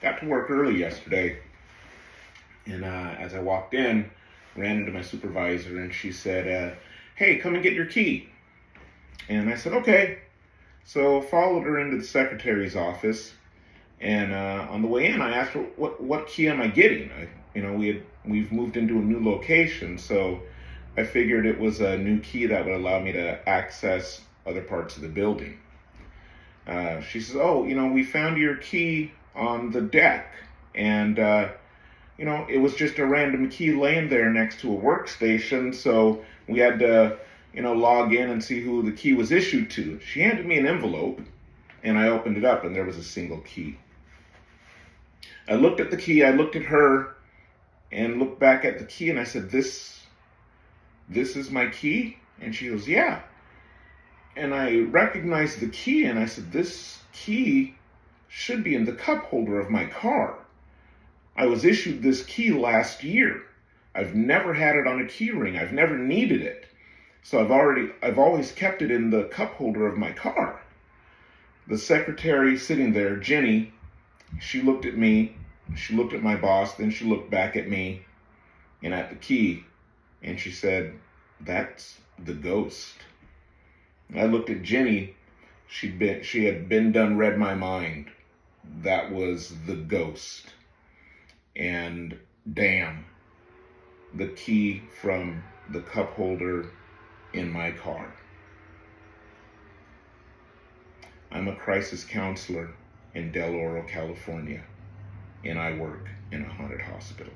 got to work early yesterday, and as I walked in, ran into my supervisor, and she said, "Hey, come and get your key." And I said, "Okay." So followed her into the secretary's office, and on the way in, I asked her, "What key am I getting?" We've moved into a new location, so I figured it was a new key that would allow me to access other parts of the building. She says, "Oh, we found your key on the deck, and it was just a random key laying there next to a workstation, so we had to, log in and see who the key was issued to." She handed me an envelope, and I opened it up, and there was a single key. I looked at the key, I looked at her, and looked back at the key, and I said, "This is my key?" And she goes, "Yeah." And I recognized the key, and I said, "This key should be in the cup holder of my car. I was issued this key last year. I've never had it on a key ring. I've never needed it. So I've always kept it in the cup holder of my car." The secretary sitting there, Jenny, she looked at me, she looked at my boss, then she looked back at me and at the key, and she said, "That's the ghost." I looked at Jenny. She had been done read my mind. That was the ghost. And damn, the key from the cup holder in my car. I'm a crisis counselor in Del Oro, California, and I work in a haunted hospital.